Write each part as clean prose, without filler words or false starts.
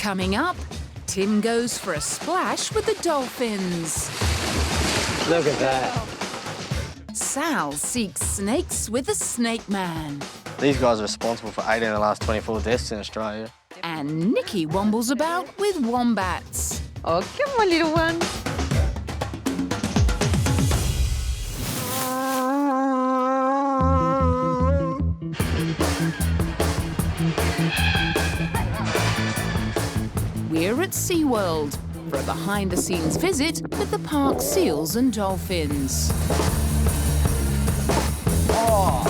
Coming up, Tim goes for a splash with the dolphins. Look at that. Sal seeks snakes with the snake man. These guys are responsible for 8 in the last 24 deaths in Australia. And Nikki wombles about with wombats. Oh, come on, little one. We're at SeaWorld for a behind-the-scenes visit with the park's seals and dolphins. Oh,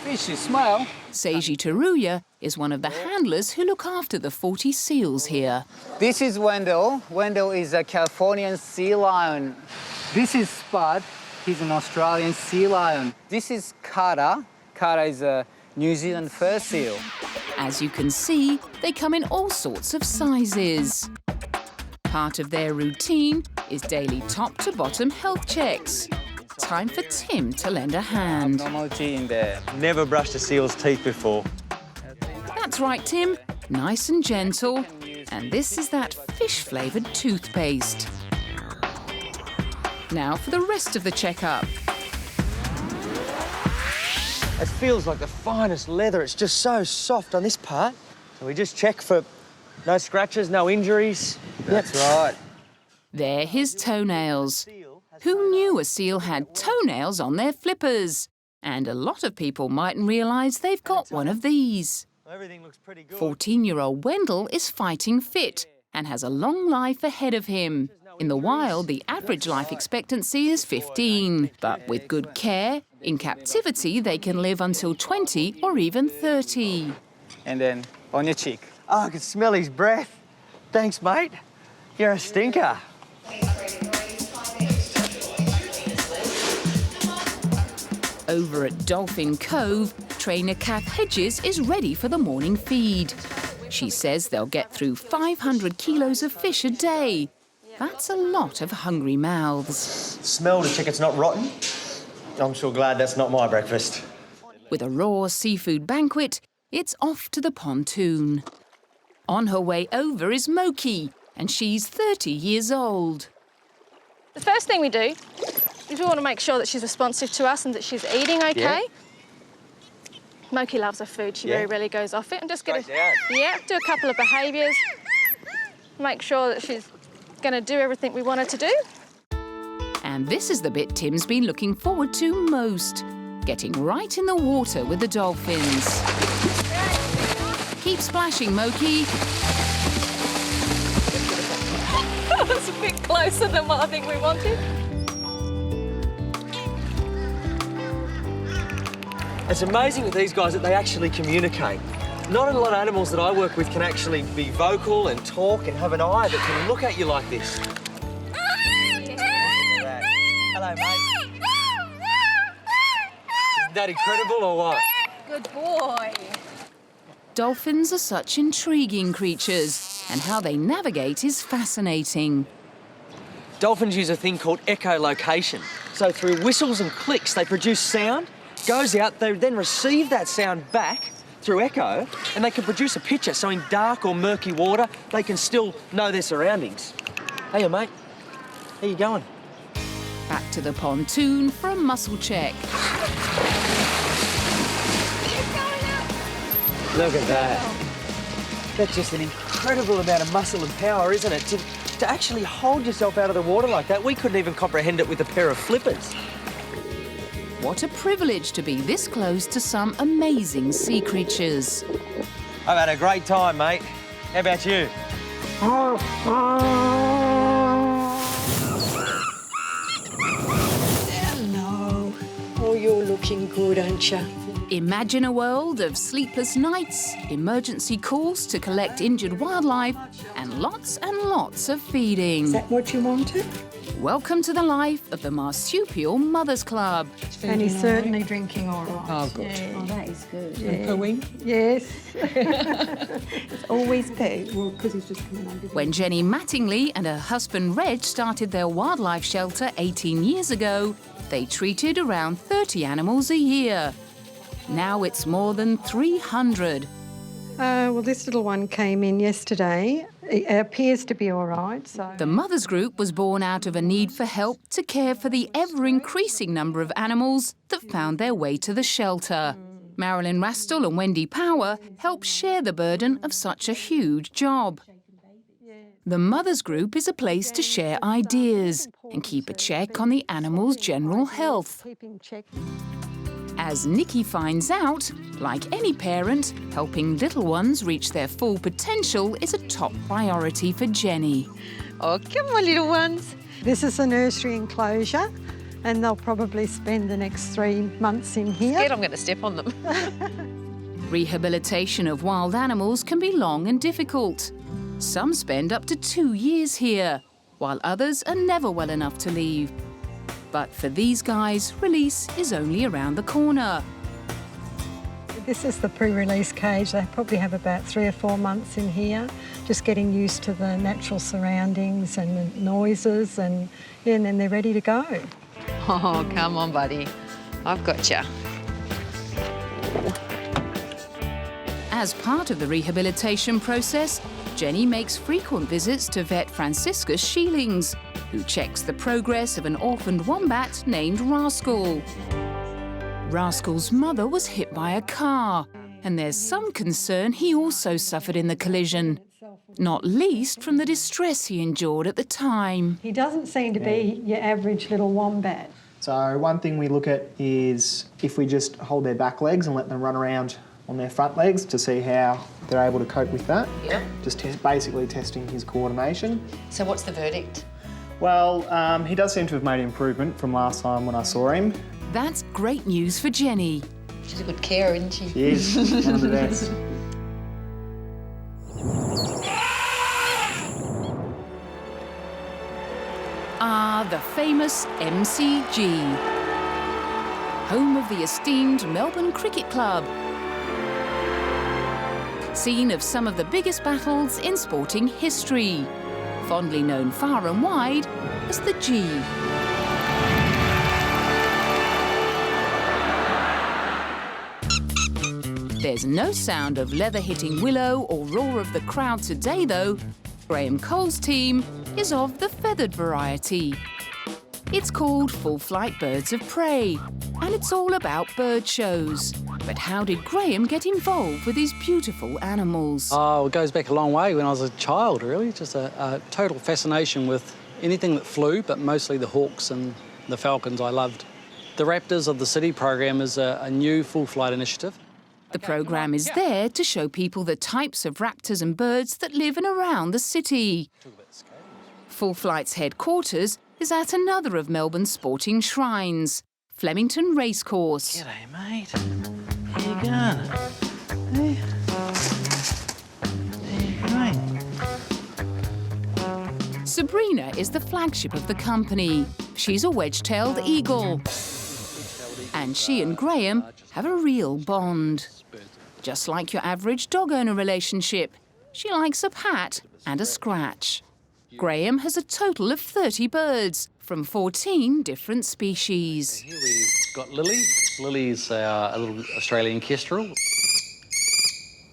fishy smell. Seiji Taruya is one of the handlers who look after the 40 seals here. This is Wendell. Wendell is a Californian sea lion. This is Spud. He's an Australian sea lion. This is Carter. Carter is a New Zealand fur seal. As you can see, they come in all sorts of sizes. Part of their routine is daily top-to-bottom health checks. Time for Tim to lend a hand. Abnormality in there. Never brushed a seal's teeth before. That's right, Tim. Nice and gentle. And this is that fish-flavoured toothpaste. Now for the rest of the checkup. It feels like the finest leather. It's just so soft on this part. So we just check for no scratches, no injuries. That's right. They're his toenails. Who knew a seal had toenails on their flippers? And a lot of people mightn't realise they've got one of these. Everything looks pretty good. 14-year-old Wendell is fighting fit and has a long life ahead of him. In the wild, the average life expectancy is 15. But with good care, in captivity, they can live until 20 or even 30. And then on your cheek. Oh, I can smell his breath. Thanks, mate. You're a stinker. Over at Dolphin Cove, trainer Kath Hedges is ready for the morning feed. She says they'll get through 500 kilos of fish a day. That's a lot of hungry mouths. Smell to check it's not rotten. I'm sure glad that's not my breakfast. With a raw seafood banquet, it's off to the pontoon. On her way over is Moki, and she's 30 years old. The first thing we do is we want to make sure that she's responsive to us and that she's eating OK. Yeah. Moki loves her food. She very rarely goes off it. And just do a couple of behaviours. Make sure that she's going to do everything we want her to do. And this is the bit Tim's been looking forward to most, getting right in the water with the dolphins. Keep splashing, Moki. That's a bit closer than what I think we wanted. It's amazing with these guys that they actually communicate. Not a lot of animals that I work with can actually be vocal and talk and have an eye that can look at you like this. Hello, mate. Isn't that incredible or what? Good boy. Dolphins are such intriguing creatures, and how they navigate is fascinating. Dolphins use a thing called echolocation. So through whistles and clicks, they produce sound, goes out, they then receive that sound back through echo, and they can produce a picture. So in dark or murky water, they can still know their surroundings. Hey, mate. How you going? Back to the pontoon for a muscle check. Look at that. That's just an incredible amount of muscle and power, isn't it? To actually hold yourself out of the water like that, we couldn't even comprehend it with a pair of flippers. What a privilege to be this close to some amazing sea creatures. I've had a great time, mate. How about you? Hello. Oh, you're looking good, aren't you? Imagine a world of sleepless nights, emergency calls to collect injured wildlife, and lots of feeding. Is that what you wanted? Welcome to the life of the Marsupial Mothers Club. And he's certainly drinking all right. Oh, good. Yeah. Oh, that is good. Yeah. Pooing? Yes. It's always poo. Well, because he's just coming over. When Jenny Mattingley and her husband Reg started their wildlife shelter 18 years ago, they treated around 30 animals a year. Now it's more than 300. Well, this little one came in yesterday It appears to be all right, so... The mothers group was born out of a need for help to care for the ever-increasing number of animals that found their way to the shelter. Marilyn Rastall and Wendy Power helped share the burden of such a huge job. The mothers group is a place to share ideas and keep a check on the animals' general health. As Nikki finds out, like any parent, helping little ones reach their full potential is a top priority for Jenny. Oh, come on, little ones. This is the nursery enclosure, and they'll probably spend the next 3 months in here. Scared I'm going to step on them. Rehabilitation of wild animals can be long and difficult. Some spend up to 2 years here, while others are never well enough to leave. But for these guys, release is only around the corner. This is the pre-release cage. They probably have about 3 or 4 months in here, just getting used to the natural surroundings and the noises, and then they're ready to go. Oh, come on, buddy. I've got you. As part of the rehabilitation process, Jenny makes frequent visits to vet Franciscus Sheelings, who checks the progress of an orphaned wombat named Rascal. Rascal's mother was hit by a car, and there's some concern he also suffered in the collision, not least from the distress he endured at the time. He doesn't seem to be your average little wombat. So one thing we look at is if we just hold their back legs and let them run around on their front legs to see how they're able to cope with that. Yeah. Just basically testing his coordination. So what's the verdict? Well, he does seem to have made improvement from last time when I saw him. That's great news for Jenny. She's a good carer, isn't she? She is, one of the best. The famous MCG, home of the esteemed Melbourne Cricket Club, scene of some of the biggest battles in sporting history, fondly known far and wide as the G. There's no sound of leather hitting willow or roar of the crowd today, though. Graham Cole's team is of the feathered variety. It's called Full Flight Birds of Prey, and it's all about bird shows. But how did Graham get involved with these beautiful animals? Oh, it goes back a long way when I was a child, really. Just a total fascination with anything that flew, but mostly the hawks and the falcons I loved. The Raptors of the City program is a new full flight initiative. The program is there to show people the types of raptors and birds that live in and around the city. Full Flight's headquarters is at another of Melbourne's sporting shrines, Flemington Racecourse. G'day, mate. How you going? Hey? How you going? Sabrina is the flagship of the company. She's a wedge-tailed eagle. And she and Graham have a real bond. Just like your average dog-owner relationship, she likes a pat and a scratch. Graham has a total of 30 birds from 14 different species. Here we've got Lily. Lily's a little Australian kestrel.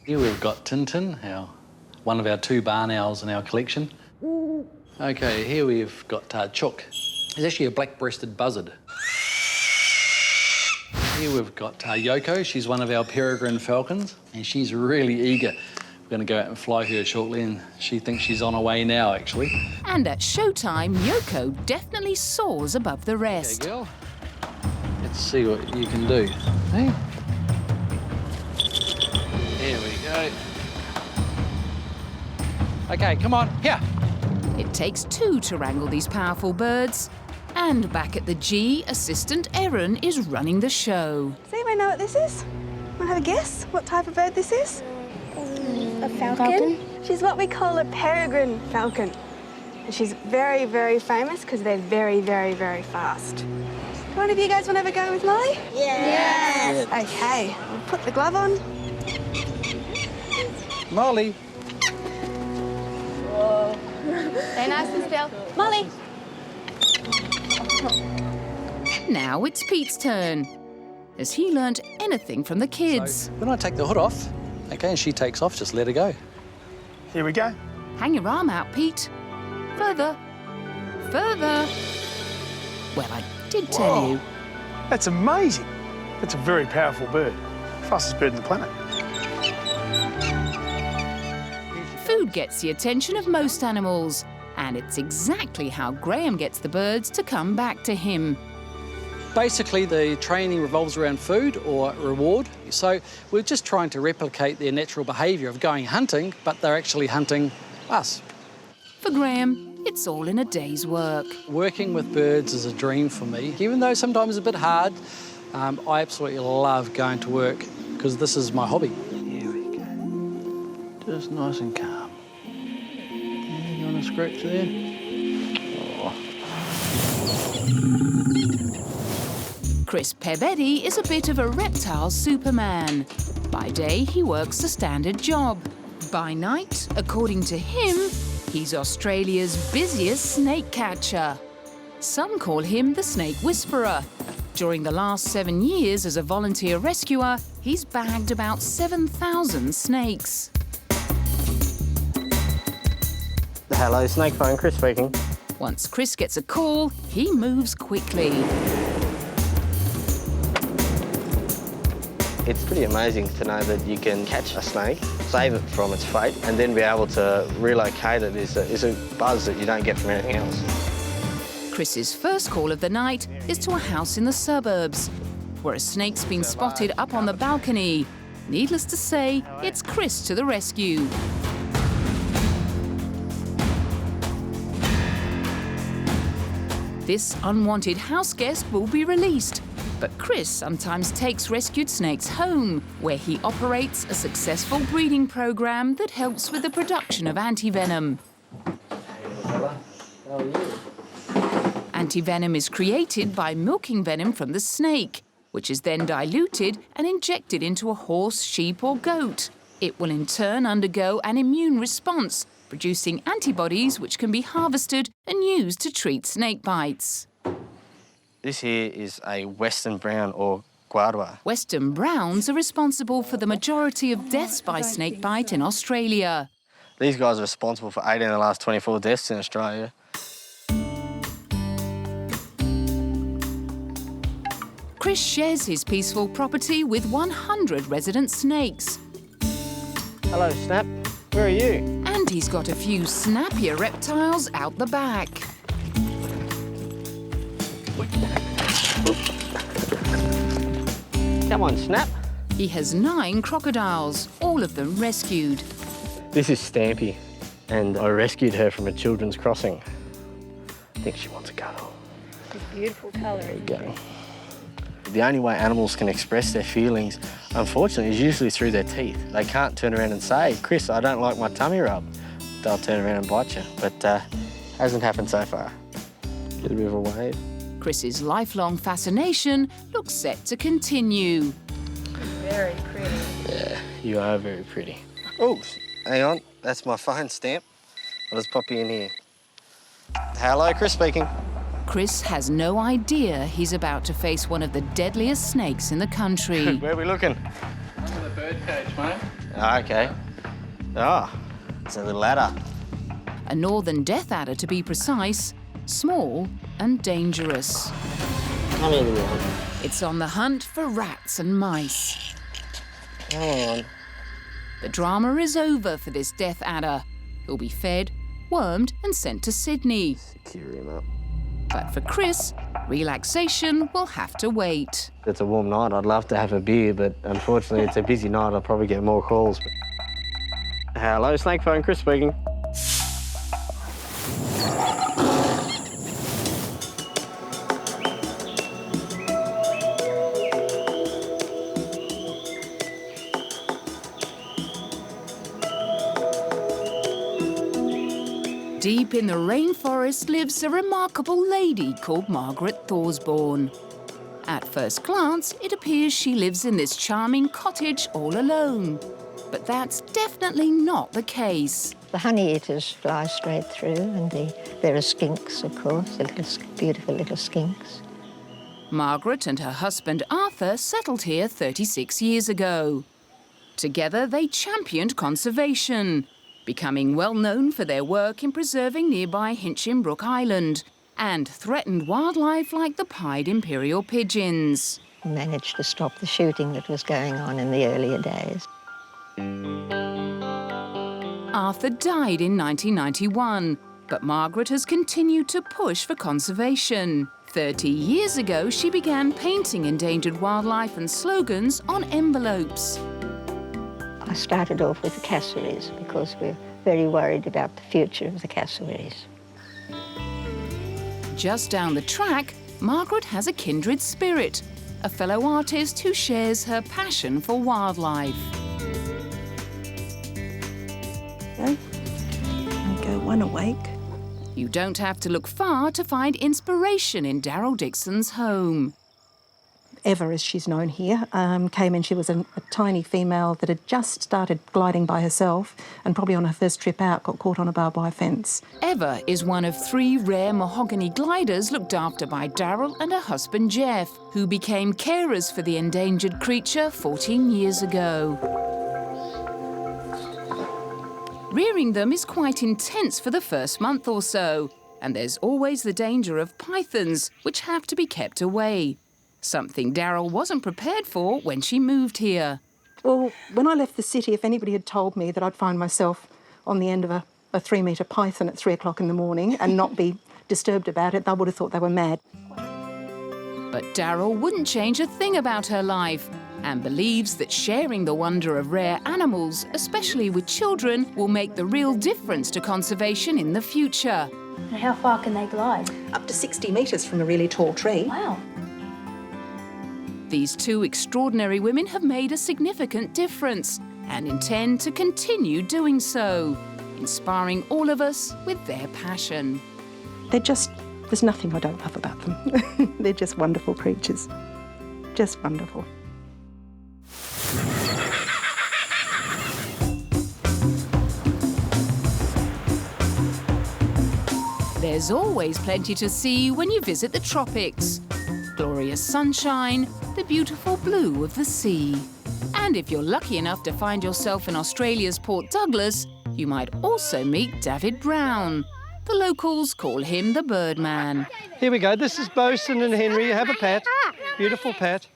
Here we've got Tintin, one of our 2 barn owls in our collection. OK, here we've got Chook. He's actually a black-breasted buzzard. Here we've got Yoko. She's one of our peregrine falcons, and she's really eager. We're going to go out and fly her shortly, and she thinks she's on her way now, actually. And at showtime, Yoko definitely soars above the rest. Okay, girl. Let's see what you can do. Hey? Here we go. OK, come on, here. It takes 2 to wrangle these powerful birds. And back at the G, assistant Erin is running the show. Does anyone know what this is? Want to have a guess what type of bird this is? A falcon? She's what we call a peregrine falcon. And she's very, very famous because they're very, very, very fast. One of you guys want to have a go with Molly? Yes. OK, we'll put the glove on. Molly. Whoa. Stay nice and still. Molly. Now it's Pete's turn. Has he learnt anything from the kids? So when I take the hood off, OK, and she takes off, just let her go. Here we go. Hang your arm out, Pete. Further. Further. Well, I did tell you. That's amazing. That's a very powerful bird. Fastest bird on the planet. Food gets the attention of most animals, and it's exactly how Graham gets the birds to come back to him. Basically, the training revolves around food or reward. So we're just trying to replicate their natural behaviour of going hunting, but they're actually hunting us. For Graham, it's all in a day's work. Working with birds is a dream for me. Even though sometimes it's a bit hard, I absolutely love going to work because this is my hobby. Here we go. Just nice and calm. You want to scratch there? Oh. Chris Pebetti is a bit of a reptile superman. By day, he works a standard job. By night, according to him, he's Australia's busiest snake catcher. Some call him the snake whisperer. During the last 7 years as a volunteer rescuer, he's bagged about 7,000 snakes. Hello, snake phone, Chris speaking. Once Chris gets a call, he moves quickly. It's pretty amazing to know that you can catch a snake, save it from its fate, and then be able to relocate it is a buzz that you don't get from anything else. Chris's first call of the night is to a house in the suburbs, where a snake's been spotted up on the balcony. Needless to say, it's Chris to the rescue. This unwanted house guest will be released, but Chris sometimes takes rescued snakes home, where he operates a successful breeding program that helps with the production of antivenom. Antivenom is created by milking venom from the snake, which is then diluted and injected into a horse, sheep or goat. It will in turn undergo an immune response, producing antibodies which can be harvested and used to treat snake bites. This here is a Western Brown or Guadua. Western Browns are responsible for the majority of deaths by snakebite in Australia. These guys are responsible for 18 of the last 24 deaths in Australia. Chris shares his peaceful property with 100 resident snakes. Hello, Snap. Where are you? And he's got a few snappier reptiles out the back. Come on, Snap. He has 9 crocodiles, all of them rescued. This is Stampy, and I rescued her from a children's crossing. I think she wants a cuddle. It's a beautiful colour. There we go. The only way animals can express their feelings, unfortunately, is usually through their teeth. They can't turn around and say, Chris, I don't like my tummy rub. They'll turn around and bite you, but hasn't happened so far. Get a bit of a wave. Chris's lifelong fascination looks set to continue. Very pretty. Yeah, you are very pretty. Oh, hang on. That's my phone, Stamp. I'll just pop you in here. Hello, Chris speaking. Chris has no idea he's about to face one of the deadliest snakes in the country. Where are we looking? I'm in the bird cage, mate. Okay. Ah, it's a little adder. A northern death adder, to be precise, small and dangerous. Come here, little one. It's on the hunt for rats and mice. Come on. The drama is over for this death adder. He'll be fed, wormed and sent to Sydney. Secure him up. But for Chris, relaxation will have to wait. It's a warm night. I'd love to have a beer, but unfortunately it's a busy night. I'll probably get more calls. Hello, Snake Phone, Chris speaking. Deep in the rainforest lives a remarkable lady called Margaret Thorsborne. At first glance, it appears she lives in this charming cottage all alone. But that's definitely not the case. The honey eaters fly straight through, and there are skinks, of course, the beautiful little skinks. Margaret and her husband Arthur settled here 36 years ago. Together, they championed conservation. becoming well known for their work in preserving nearby Hinchinbrook Island and threatened wildlife like the pied imperial pigeons. Managed to stop the shooting that was going on in the earlier days. Arthur died in 1991, but Margaret has continued to push for conservation. 30 years ago, she began painting endangered wildlife and slogans on envelopes. I started off with the cassowaries because we're very worried about the future of the cassowaries. Just down the track, Margaret has a kindred spirit, a fellow artist who shares her passion for wildlife. Okay. And go one awake. You don't have to look far to find inspiration in Daryl Dixon's home. Eva, as she's known here, came in. She was a tiny female that had just started gliding by herself and probably on her first trip out got caught on a barbed wire fence. Eva is one of 3 rare mahogany gliders looked after by Daryl and her husband Jeff, who became carers for the endangered creature 14 years ago. Rearing them is quite intense for the first month or so, and there's always the danger of pythons, which have to be kept away. Something Daryl wasn't prepared for when she moved here. Well, when I left the city, if anybody had told me that I'd find myself on the end of a 3-metre python at 3 o'clock in the morning and not be disturbed about it, they would have thought they were mad. But Daryl wouldn't change a thing about her life and believes that sharing the wonder of rare animals, especially with children, will make the real difference to conservation in the future. And how far can they glide? Up to 60 metres from a really tall tree. Wow. These 2 extraordinary women have made a significant difference and intend to continue doing so, inspiring all of us with their passion. There's nothing I don't love about them. They're just wonderful creatures. Just wonderful. There's always plenty to see when you visit the tropics. Glorious sunshine, the beautiful blue of the sea. And if you're lucky enough to find yourself in Australia's Port Douglas, you might also meet Daffyd Brown. The locals call him the Birdman. Here we go. This is Bosun and Henry. Have a pat. Beautiful pat.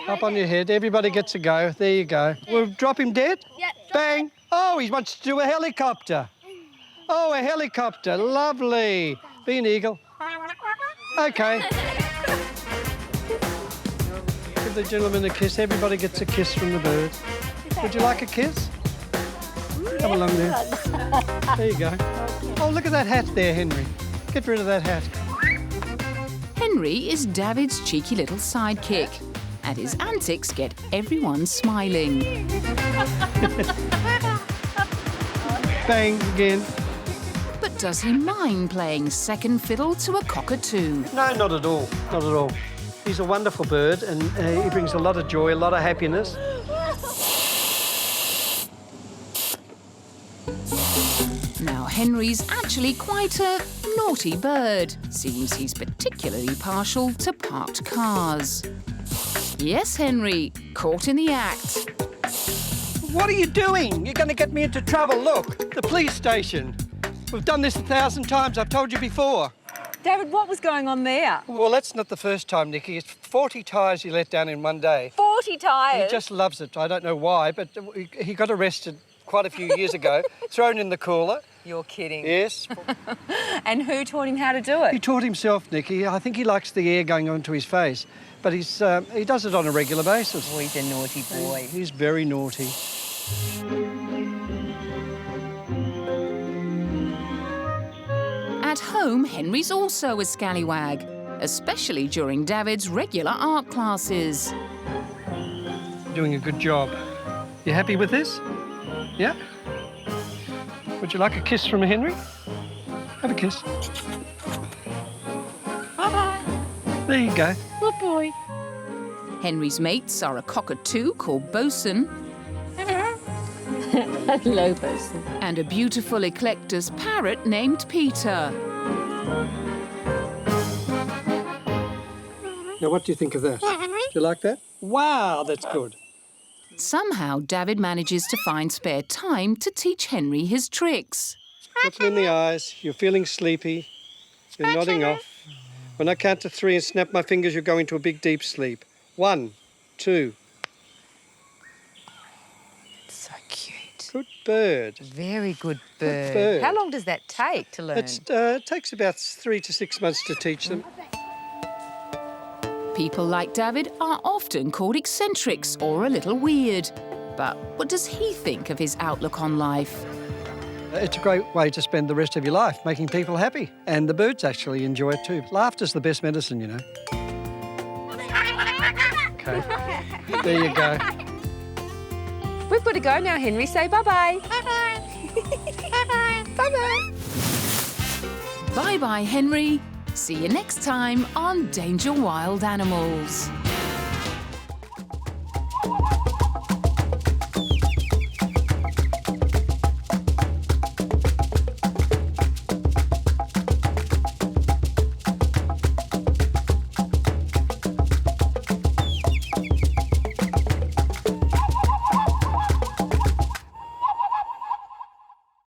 Up on your head. Everybody gets a go. There you go. We'll drop him dead. Bang. Oh, he wants to do a helicopter. Oh, a helicopter. Lovely. Be an eagle. OK. Give the gentleman a kiss. Everybody gets a kiss from the bird. Would you like a kiss? Come along there. There you go. Oh, look at that hat there, Henry. Get rid of that hat. Henry is David's cheeky little sidekick, and his antics get everyone smiling. Bang again. But does he mind playing second fiddle to a cockatoo? No, not at all. Not at all. He's a wonderful bird and he brings a lot of joy, a lot of happiness. Now, Henry's actually quite a naughty bird. Seems he's particularly partial to parked cars. Yes, Henry, caught in the act. What are you doing? You're going to get me into trouble. Look, the police station. We've done this 1,000 times. I've told you before. David, what was going on there? Well, that's not the first time, Nikki. It's 40 tyres he let down in one day. 40 tyres? He just loves it. I don't know why, but he got arrested quite a few years ago, thrown in the cooler. You're kidding. Yes. And who taught him how to do it? He taught himself, Nikki. I think he likes the air going onto his face, but he does it on a regular basis. Oh, he's a naughty boy. He's very naughty. At home, Henry's also a scallywag, especially during David's regular art classes. Doing a good job. You happy with this? Yeah? Would you like a kiss from Henry? Have a kiss. Bye-bye. There you go. Good boy. Henry's mates are a cockatoo called Bosun. Hello, Bosun. And a beautiful eclectus parrot named Peter. Now, what do you think of that? Do you like that? Wow, that's good. Somehow, David manages to find spare time to teach Henry his tricks. Look in the eyes. You're feeling sleepy. You're nodding off. When I count to 3 and snap my fingers, you'll go into a big, deep sleep. 1, 2. So cute. Good bird. Very good Good bird. bird. How long does that take to learn? It takes about 3 to 6 months to teach them. People like David are often called eccentrics or a little weird. But what does he think of his outlook on life? It's a great way to spend the rest of your life, making people happy. And the birds actually enjoy it too. Laughter's the best medicine, you know. OK. There you go. We've got to go now, Henry. Say bye-bye. Bye-bye. Bye-bye. Bye-bye. Bye-bye, Henry. See you next time on Danger Wild Animals.